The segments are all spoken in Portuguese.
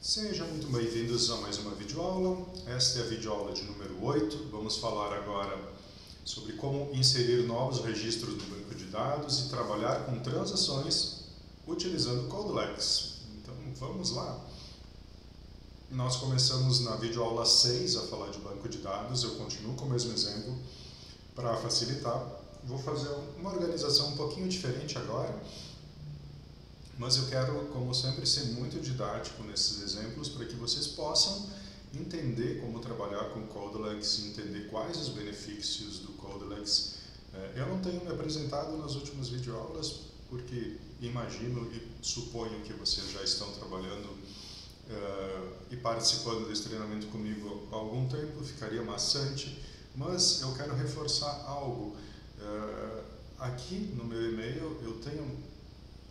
Sejam muito bem-vindos a mais uma videoaula. Esta é a videoaula de número 8. Vamos falar agora sobre como inserir novos registros no banco de dados e trabalhar com transações utilizando CodeLex. Então vamos lá. Nós começamos na videoaula 6 a falar de banco de dados. Eu continuo com o mesmo exemplo para facilitar. Vou fazer uma organização um pouquinho diferente agora. Mas eu quero, como sempre, ser muito didático nesses exemplos para que vocês possam entender como trabalhar com CodeLex, entender quais os benefícios do CodeLex. Eu não tenho me apresentado nas últimas videoaulas porque imagino e suponho que vocês já estão trabalhando e participando desse treinamento comigo há algum tempo, ficaria maçante, mas eu quero reforçar algo. Aqui no meu e-mail eu tenho...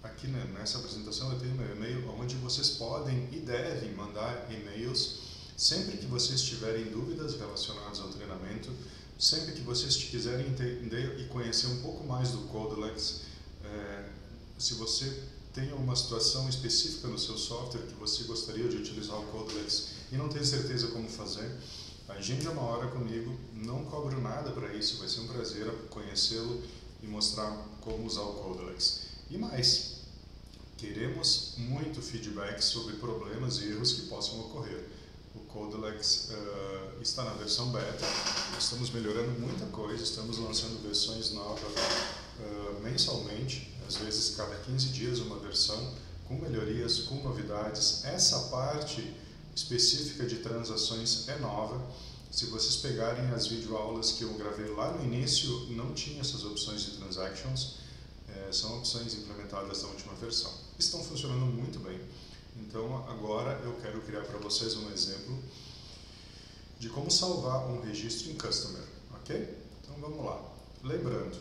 Aqui nessa apresentação eu tenho meu e-mail onde vocês podem e devem mandar e-mails sempre que vocês tiverem dúvidas relacionadas ao treinamento, sempre que vocês quiserem entender e conhecer um pouco mais do CodeLex. Se você tem uma situação específica no seu software que você gostaria de utilizar o CodeLex e não tem certeza como fazer, agende uma hora comigo, não cobro nada para isso, vai ser um prazer conhecê-lo e mostrar como usar o CodeLex. E mais, queremos muito feedback sobre problemas e erros que possam ocorrer. O CodeLex está na versão beta, estamos melhorando muita coisa, estamos lançando versões novas mensalmente, às vezes cada 15 dias uma versão, com melhorias, com novidades. Essa parte específica de transações é nova. Se vocês pegarem as videoaulas que eu gravei lá no início, não tinha essas opções de transactions. São opções implementadas na última versão. Estão funcionando muito bem. Então agora eu quero criar para vocês um exemplo de como salvar um registro em Customer, ok? Então vamos lá. Lembrando,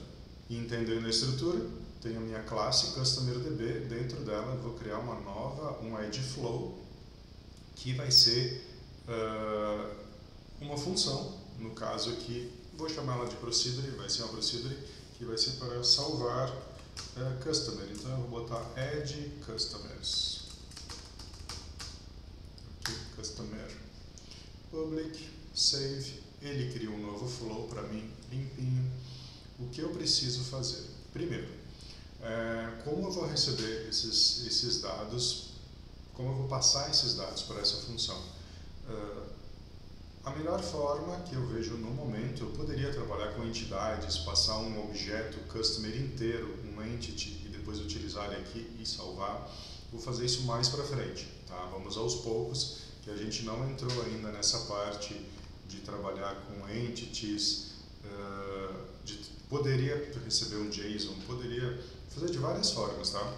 entendendo a estrutura, tenho a minha classe CustomerDB, dentro dela eu vou criar um ID Flow, que vai ser uma função, no caso aqui, vou chamar ela de Procedure, vai ser uma Procedure que vai ser para salvar Customer. Então eu vou botar add customers. Aqui, customer public, save. Ele cria um novo flow para mim, limpinho. O que eu preciso fazer? Primeiro, como eu vou receber esses dados, como eu vou passar esses dados para essa função? A melhor forma que eu vejo no momento, eu poderia trabalhar com entidades, passar um objeto customer inteiro, um entity, e depois utilizar ele aqui e salvar. Vou fazer isso mais para frente, tá? Vamos aos poucos, que a gente não entrou ainda nessa parte de trabalhar com entities, poderia receber um JSON, poderia fazer de várias formas, tá?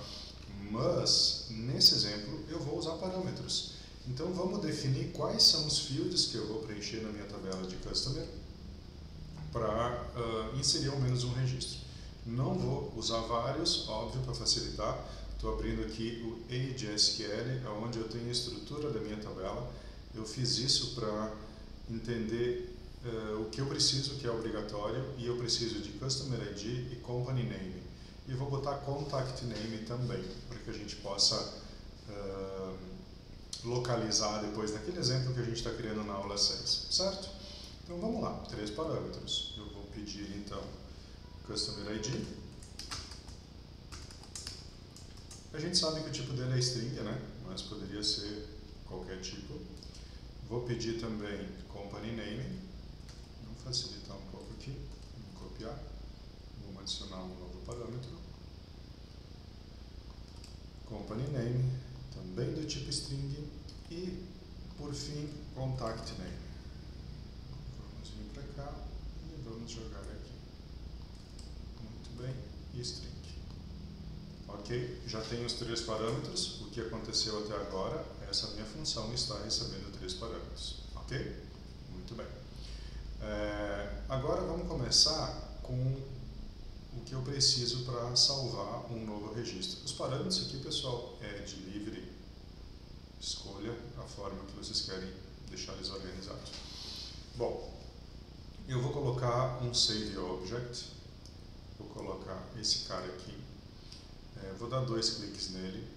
Mas, nesse exemplo, eu vou usar parâmetros. Então vamos definir quais são os fields que eu vou preencher na minha tabela de Customer para inserir ao menos um registro. Não vou usar vários, óbvio, para facilitar. Estou abrindo aqui o AgeSQL, onde eu tenho a estrutura da minha tabela. Eu fiz isso para entender o que eu preciso, que é obrigatório, e eu preciso de Customer ID e Company Name. E vou botar Contact Name também, para que a gente possa localizar depois naquele exemplo que a gente está criando na aula 6, certo? Então vamos lá, 3 parâmetros. Eu vou pedir então Customer ID. A gente sabe que o tipo dele é string, né? Mas poderia ser qualquer tipo. Vou pedir também Company Name. Vamos facilitar um pouco aqui. Vamos copiar. Vamos adicionar um novo parâmetro. Company Name, também do tipo string, e por fim Contact Name. Vamos vir para cá e vamos jogar aqui. Muito bem, e string. Ok, já tenho os 3 parâmetros. O que aconteceu até agora? Essa minha função está recebendo 3 parâmetros. Ok? Muito bem. Agora vamos começar com o que eu preciso para salvar um novo registro. Os parâmetros aqui, pessoal, é de livre escolha, a forma que vocês querem deixar eles organizados. Bom, eu vou colocar um save object, vou colocar esse cara aqui, vou dar 2 cliques nele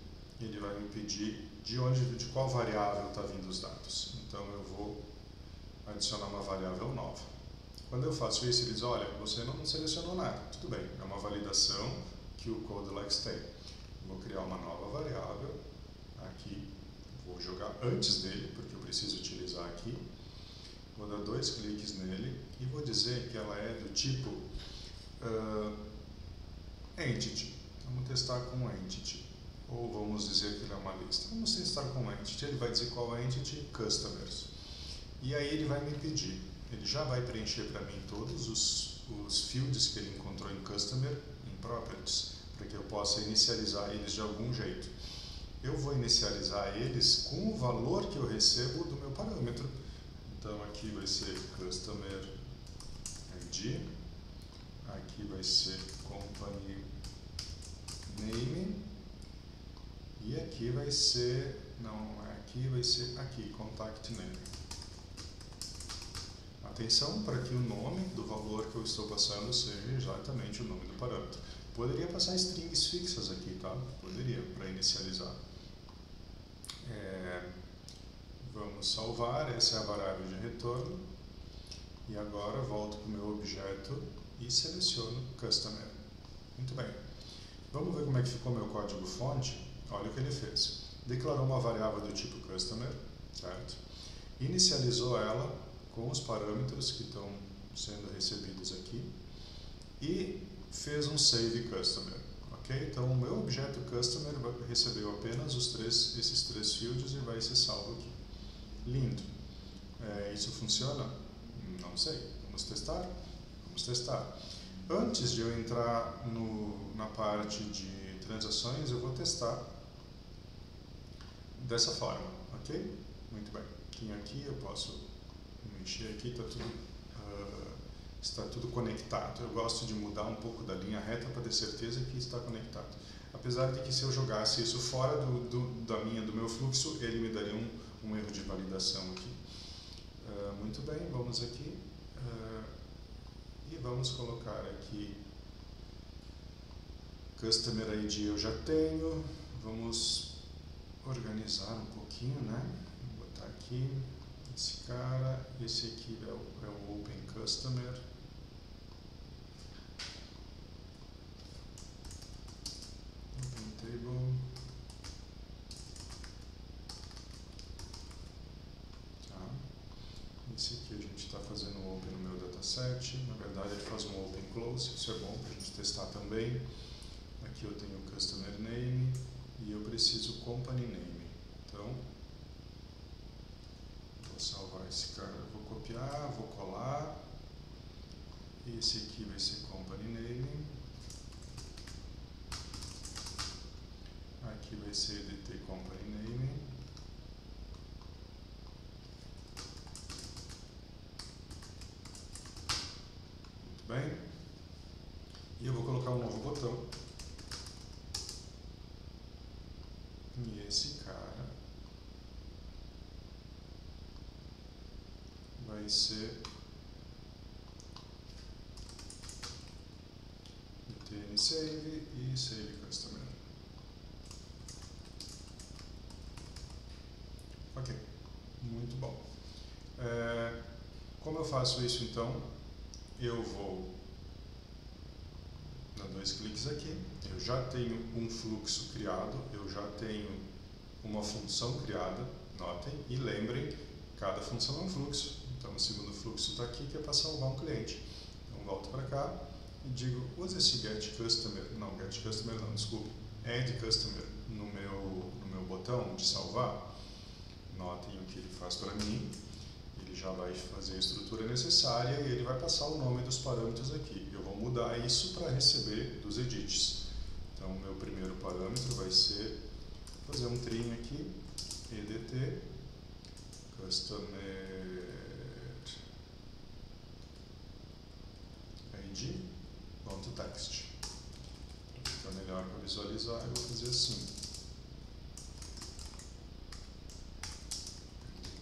e ele vai me pedir de qual variável está vindo os dados. Então eu vou adicionar uma variável nova. Quando eu faço isso, ele diz, olha, você não selecionou nada. Tudo bem, é uma validação que o Codeless tem. Vou criar uma nova variável aqui, vou jogar antes dele, porque eu preciso utilizar aqui. Vou dar 2 cliques nele e vou dizer que ela é do tipo Entity. Vamos testar com Entity. Ou vamos dizer que ele é uma lista. Vamos testar com Entity. Ele vai dizer qual é Entity, Customers. E aí ele vai me pedir. Ele já vai preencher para mim todos os fields que ele encontrou em Customer, em Properties, para que eu possa inicializar eles de algum jeito. Eu vou inicializar eles com o valor que eu recebo do meu parâmetro. Então aqui vai ser Customer ID, aqui vai ser Company Name, e aqui vai ser, não é aqui, vai ser aqui, Contact Name. Atenção para que o nome do valor que eu estou passando seja exatamente o nome do parâmetro. Poderia passar strings fixas aqui, tá? Poderia, para inicializar. Vamos salvar, essa é a variável de retorno. E agora volto para o meu objeto e seleciono Customer. Muito bem. Vamos ver como é que ficou meu código fonte. Olha o que ele fez. Declarou uma variável do tipo Customer, certo? Inicializou ela com os parâmetros que estão sendo recebidos aqui e fez um Save Customer. Okay? Então o meu objeto Customer recebeu apenas esses 3 fields e vai ser salvo aqui. Lindo. Isso funciona? Não sei. Vamos testar? Vamos testar. Antes de eu entrar na parte de transações, eu vou testar dessa forma, ok? Muito bem. Aqui eu posso mexer aqui, está tudo conectado. Eu gosto de mudar um pouco da linha reta para ter certeza que está conectado. Apesar de que se eu jogasse isso fora do meu fluxo, ele me daria um erro de validação aqui. Muito bem, vamos aqui e vamos colocar aqui Customer ID eu já tenho. Vamos organizar um pouquinho, né? Vou botar aqui esse cara, esse aqui é o Open Customer. Open Table. Tá. Esse aqui a gente está fazendo um Open no meu dataset. Na verdade ele faz um Open Close, isso é bom para a gente testar também. Aqui eu tenho o Customer Name e eu preciso Company Name. Então, vou salvar esse cara, vou copiar, vou colar. Esse aqui vai ser Company Name. Aqui vai ser EDT Company Name. Muito bem. E eu vou colocar um novo botão. E esse cara vai ser ETN Save e Save Customer. Ok, muito bom. Como eu faço isso então? Eu vou dar 2 cliques aqui, eu já tenho um fluxo criado, eu já tenho uma função criada, notem, e lembrem, cada função é um fluxo, então o segundo fluxo está aqui que é para salvar um cliente. Então volto para cá e digo, usa esse Get Customer, não, Get Customer não, desculpe, Add Customer no meu botão de salvar, notem o que ele faz para mim. Ele já vai fazer a estrutura necessária e ele vai passar o nome dos parâmetros aqui. Eu vou mudar isso para receber dos edits. Então, o meu primeiro parâmetro vai ser fazer um trim aqui, EDT, Customer ID.text. Para ficar melhor para visualizar, eu vou fazer assim.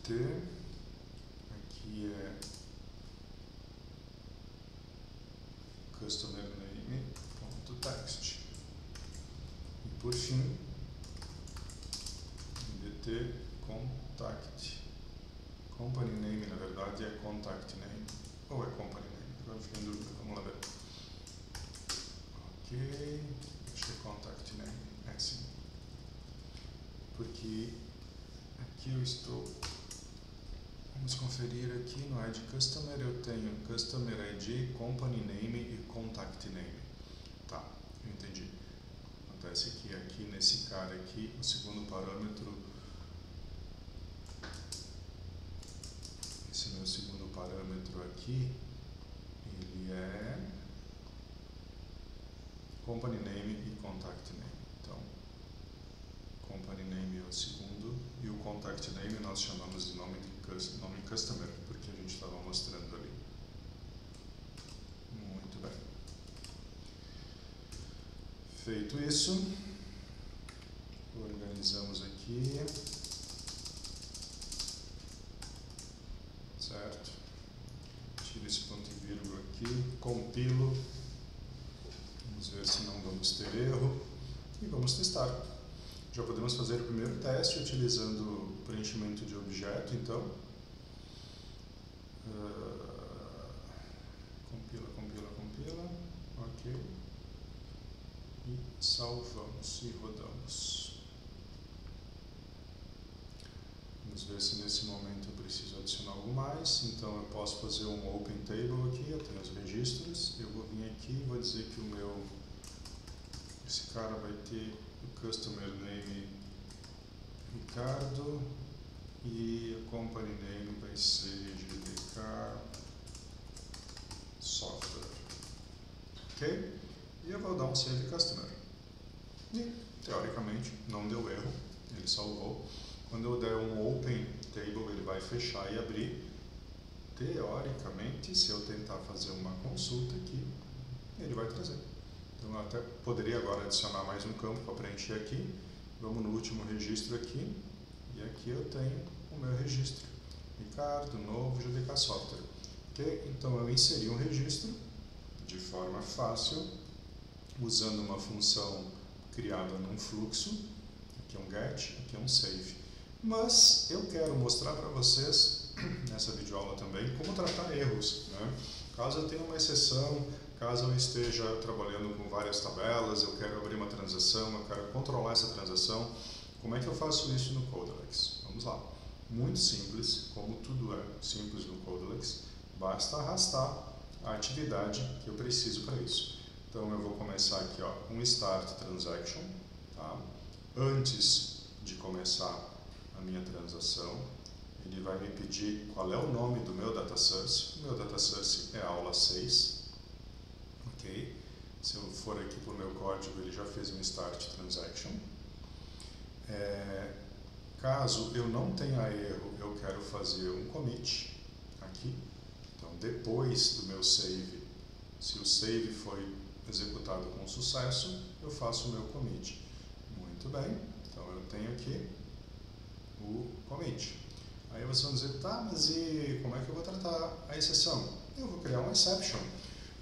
EDT. Aqui é Customer Name.text. E por fim, GT contact. Company name, na verdade, é contact name. Ou é company name? Agora fiquei em dúvida, vamos lá ver. Ok, acho que é contact name, é sim. Porque aqui eu estou... Vamos conferir aqui no ID Customer, eu tenho Customer ID, Company Name e Contact Name. Tá, eu entendi. Acontece que aqui nesse cara aqui, o segundo parâmetro, esse meu segundo parâmetro aqui, ele é Company Name e Contact Name. Então, Company Name é o segundo e o Contact Name nós chamamos de nome Customer, porque a gente estava mostrando ali. Muito bem. Feito isso, organizamos aqui, certo? Tiro esse ponto e vírgula aqui, compilo, vamos ver se não vamos ter erro e vamos testar. Já podemos fazer o primeiro teste utilizando o preenchimento de objeto, então. Compila, ok. E salvamos e rodamos. Vamos ver se nesse momento eu preciso adicionar algo mais. Então eu posso fazer um open table aqui, eu tenho os registros. Eu vou vir aqui e vou dizer que esse cara vai ter o customer name Ricardo e a company name vai ser GDK Software. Ok? E eu vou dar um save customer. E, teoricamente, não deu erro, ele salvou. Quando eu der um open table, ele vai fechar e abrir. Teoricamente, se eu tentar fazer uma consulta aqui, ele vai trazer. Então, eu até poderia agora adicionar mais um campo para preencher aqui. Vamos no último registro aqui. E aqui eu tenho o meu registro. Ricardo, novo, GDK Software. Okay? Então, eu inseri um registro de forma fácil, usando uma função criada num fluxo. Aqui é um get, aqui é um save. Mas eu quero mostrar para vocês, nessa videoaula também, como tratar erros. Né? Caso eu tenha uma exceção, caso eu esteja trabalhando com várias tabelas, eu quero abrir uma transação, eu quero controlar essa transação, como é que eu faço isso no Codeless? Vamos lá. Muito simples, como tudo é simples no Codeless, basta arrastar a atividade que eu preciso para isso. Então eu vou começar aqui, ó, um Start Transaction. Tá? Antes de começar a minha transação, ele vai me pedir qual é o nome do meu data source. O meu data source é aula 6. Ok? Se eu for aqui para o meu código, ele já fez um Start Transaction. Caso eu não tenha erro, eu quero fazer um commit aqui. Então, depois do meu save, se o save foi executado com sucesso, eu faço o meu commit. Muito bem, então eu tenho aqui o commit. Aí vocês vão dizer, tá, mas e como é que eu vou tratar a exceção? Eu vou criar um exception.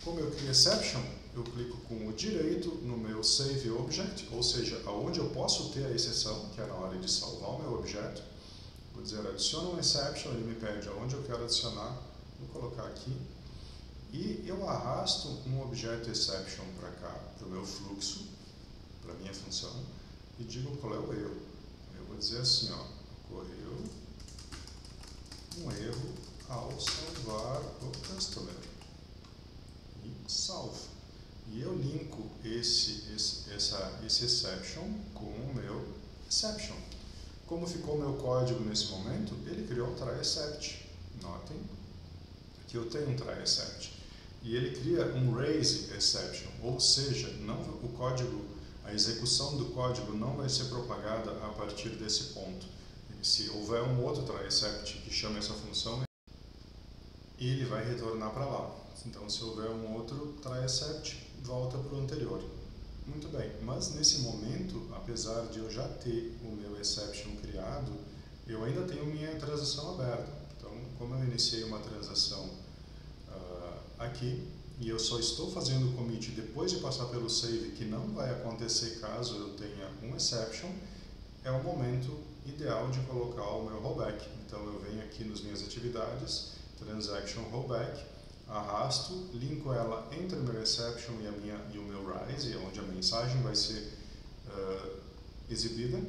Como eu crio exception, eu clico com o direito no meu save object, ou seja, aonde eu posso ter a exceção, que é na hora de salvar o meu objeto. Vou dizer, adiciona um exception, ele me pede aonde eu quero adicionar, vou colocar aqui. E eu arrasto um objeto exception para cá, para o meu fluxo, para a minha função, e digo qual é o erro. Eu vou dizer assim, ó, ocorreu um erro ao salvar o customer. E salvo. E eu linko esse exception com o meu exception. Como ficou o meu código nesse momento, ele criou um try except. Notem que eu tenho um try except. E ele cria um raise exception, ou seja, o código, a execução do código não vai ser propagada a partir desse ponto. Se houver um outro try except que chama essa função, ele vai retornar para lá. Então, se houver um outro try except, volta para o anterior. Muito bem, mas nesse momento, apesar de eu já ter o meu exception criado, eu ainda tenho minha transação aberta. Então, como eu iniciei uma transação aqui, e eu só estou fazendo o commit depois de passar pelo save, que não vai acontecer caso eu tenha um exception, é o momento ideal de colocar o meu rollback. Então eu venho aqui nas minhas atividades, Transaction Rollback, arrasto, linko ela entre o meu Exception e o meu Rise, onde a mensagem vai ser exibida,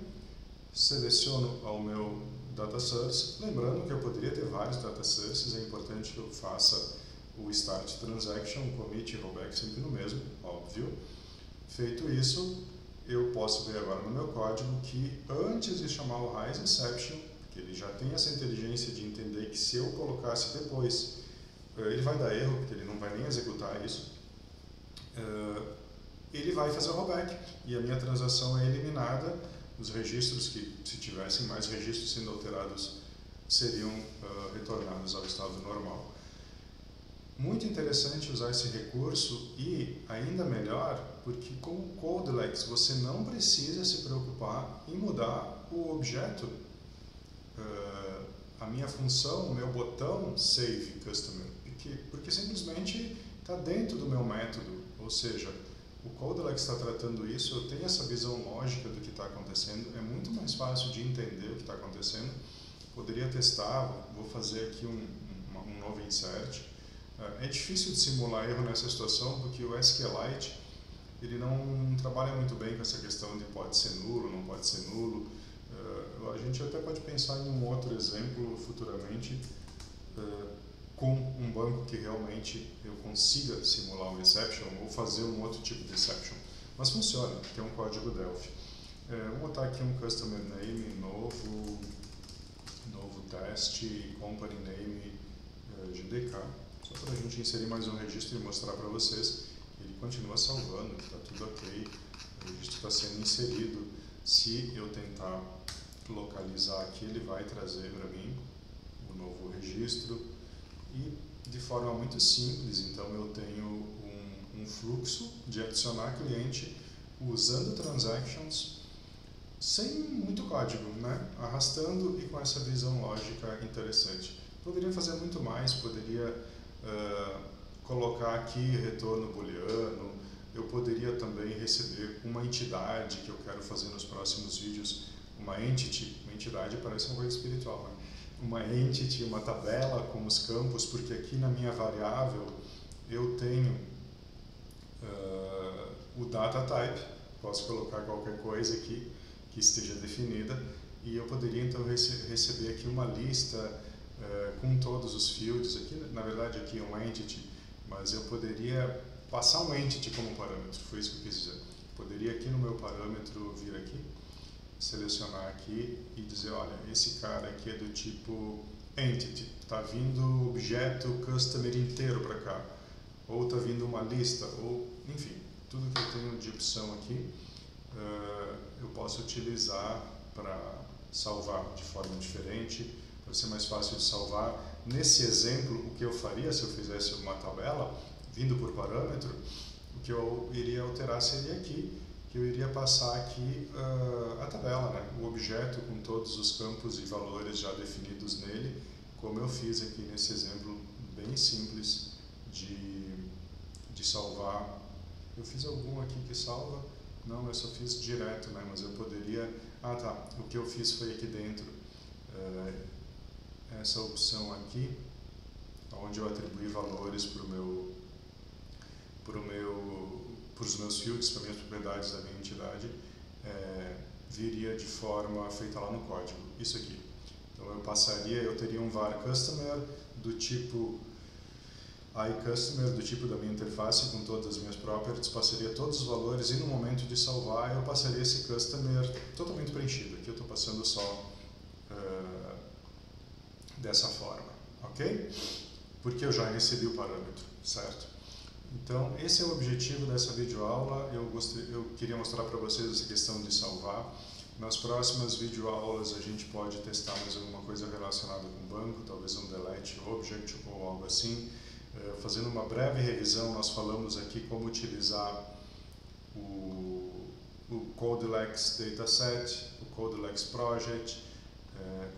seleciono o meu Data Source, lembrando que eu poderia ter vários Data Sources, é importante que eu faça o Start Transaction, o Commit e Rollback sempre no mesmo, óbvio. Feito isso, eu posso ver agora no meu código que antes de chamar o Rise Exception, que ele já tem essa inteligência de entender que se eu colocasse depois, ele vai dar erro, porque ele não vai nem executar isso, ele vai fazer o rollback e a minha transação é eliminada. Os registros que, se tivessem mais registros sendo alterados, seriam retornados ao estado normal. Muito interessante usar esse recurso e, ainda melhor, porque com o Codeless você não precisa se preocupar em mudar o objeto. A minha função, o meu botão Save Customer, porque simplesmente está dentro do meu método, ou seja, o Codeless está tratando isso, eu tenho essa visão lógica do que está acontecendo, é muito mais fácil de entender o que está acontecendo. Poderia testar, vou fazer aqui um novo insert. É difícil de simular erro nessa situação porque o SQLite ele não trabalha muito bem com essa questão de pode ser nulo, não pode ser nulo. A gente até pode pensar em um outro exemplo futuramente com um banco que realmente eu consiga simular um exception ou fazer um outro tipo de exception. Mas funciona, tem um código Delphi. Vou botar aqui um customer name novo teste, company name GDK, só para a gente inserir mais um registro e mostrar para vocês. Ele continua salvando, que está tudo ok, o registro está sendo inserido. Se eu tentar localizar aqui, ele vai trazer para mim o novo registro. E de forma muito simples, então eu tenho um fluxo de adicionar cliente usando transactions sem muito código, né? Arrastando e com essa visão lógica interessante. Poderia fazer muito mais, poderia colocar aqui retorno booleano, eu poderia também receber uma entidade que eu quero fazer nos próximos vídeos, uma entidade parece uma coisa espiritual, né? Uma entity, uma tabela com os campos, porque aqui na minha variável eu tenho o data type, posso colocar qualquer coisa aqui que esteja definida e eu poderia então receber aqui uma lista com todos os fields, aqui na verdade aqui é um entity, mas eu poderia passar um entity como parâmetro, foi isso que eu quis dizer. Poderia aqui no meu parâmetro vir aqui, selecionar aqui e dizer, olha, esse cara aqui é do tipo entity, está vindo objeto customer inteiro para cá, ou está vindo uma lista, ou enfim, tudo que eu tenho de opção aqui eu posso utilizar para salvar de forma diferente, para ser mais fácil de salvar. Nesse exemplo, o que eu faria se eu fizesse uma tabela vindo por parâmetro, o que eu iria alterar seria aqui, que eu iria passar aqui a tabela, né? O objeto com todos os campos e valores já definidos nele, como eu fiz aqui nesse exemplo bem simples de salvar. Eu fiz algum aqui que salva? Não, eu só fiz direto, né? Mas eu poderia... Ah, tá. O que eu fiz foi aqui dentro. Essa opção aqui, onde eu atribuí valores para os meus fields, para as minhas propriedades da minha entidade, viria de forma feita lá no código. Isso aqui. Então eu teria um var customer do tipo iCustomer, do tipo da minha interface com todas as minhas properties, passaria todos os valores e no momento de salvar eu passaria esse customer totalmente preenchido. Aqui eu estou passando só dessa forma, ok? Porque eu já recebi o parâmetro, certo? Então, esse é o objetivo dessa videoaula. Eu queria mostrar para vocês essa questão de salvar. Nas próximas videoaulas a gente pode testar mais alguma coisa relacionada com o banco, talvez um delete object ou algo assim. Fazendo uma breve revisão, nós falamos aqui como utilizar o Codeless Dataset, o Codeless Project,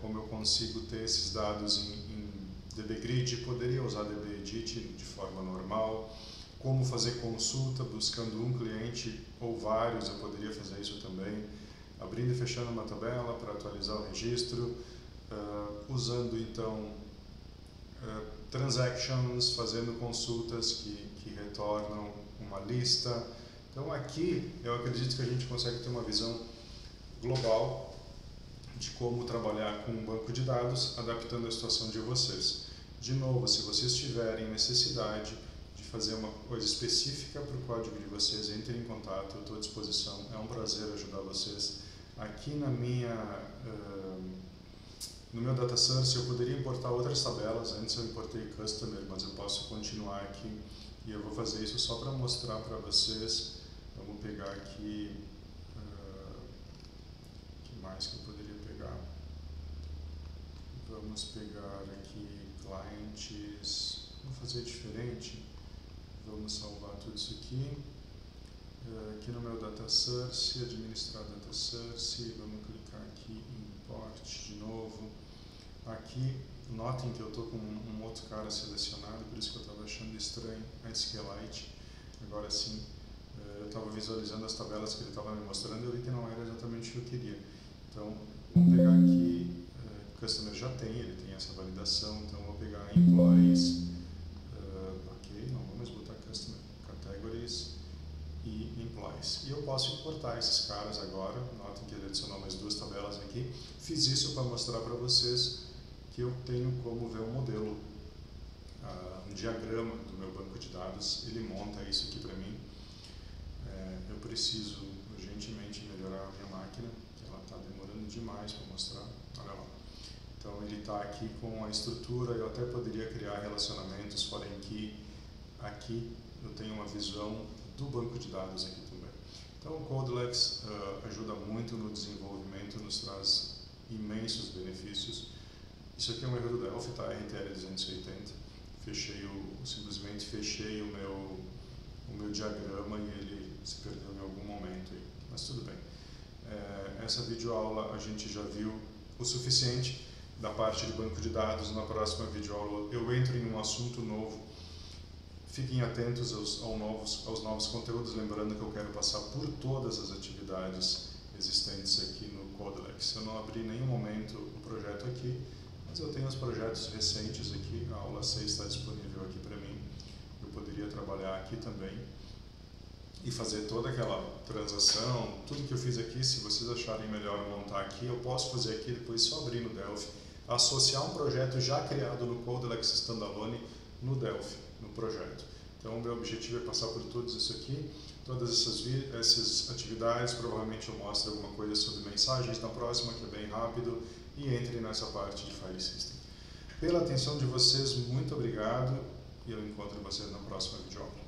como eu consigo ter esses dados em DBGrid, poderia usar DBEdit de forma normal, como fazer consulta buscando um cliente ou vários, eu poderia fazer isso também. abrindo e fechando uma tabela para atualizar o registro, usando então transactions, fazendo consultas que retornam uma lista. Então aqui eu acredito que a gente consegue ter uma visão global de como trabalhar com um banco de dados, adaptando a situação de vocês. De novo, se vocês tiverem necessidade de fazer uma coisa específica para o código de vocês, entrem em contato, eu estou à disposição, é um prazer ajudar vocês. Aqui no meu data source eu poderia importar outras tabelas, antes eu importei customer, mas eu posso continuar aqui e eu vou fazer isso só para mostrar para vocês. Vamos pegar aqui, o que mais que eu poderia pegar? Vamos pegar aqui clientes, vamos fazer diferente, vamos salvar tudo isso aqui. Aqui no meu data source, administrar data source, vamos clicar aqui em import de novo. Aqui, notem que eu estou com um outro cara selecionado, por isso que eu estava achando estranho a SQLite. Agora sim, eu estava visualizando as tabelas que ele estava me mostrando e eu vi que não era exatamente o que eu queria. Então, vamos pegar aqui, Customer já tem, ele tem essa validação, então vou pegar Employees, ok, não vamos botar Customer, Categories e Employees. E eu posso importar esses caras agora, notem que ele adicionou mais duas tabelas aqui. Fiz isso para mostrar para vocês que eu tenho como ver um modelo, um diagrama do meu banco de dados, ele monta isso aqui para mim. Eu preciso urgentemente melhorar a minha máquina, que ela está demorando demais para mostrar, olha lá. Então ele está aqui com a estrutura, eu até poderia criar relacionamentos, porém que aqui eu tenho uma visão do banco de dados aqui também. Então o Codelex ajuda muito no desenvolvimento, nos traz imensos benefícios. Isso aqui é um erro do Delphi, tá? RTL 280. Simplesmente fechei o meu diagrama e ele se perdeu em algum momento aí. Mas tudo bem. Essa videoaula a gente já viu o suficiente da parte de banco de dados. Na próxima videoaula eu entro em um assunto novo. Fiquem atentos aos novos conteúdos, lembrando que eu quero passar por todas as atividades existentes aqui no Codelex. Eu não abri em nenhum momento o projeto aqui, mas eu tenho os projetos recentes aqui, a aula 6 está disponível aqui para mim. Eu poderia trabalhar aqui também e fazer toda aquela transação, tudo que eu fiz aqui, se vocês acharem melhor montar aqui, eu posso fazer aqui, depois só abrir no Delphi, associar um projeto já criado no Codelex Standalone no Delphi, no projeto. Então o meu objetivo é passar por tudo isso aqui, todas essas atividades, provavelmente eu mostro alguma coisa sobre mensagens na próxima, que é bem rápido, e entre nessa parte de File System. Pela atenção de vocês, muito obrigado, e eu encontro vocês na próxima videoaula.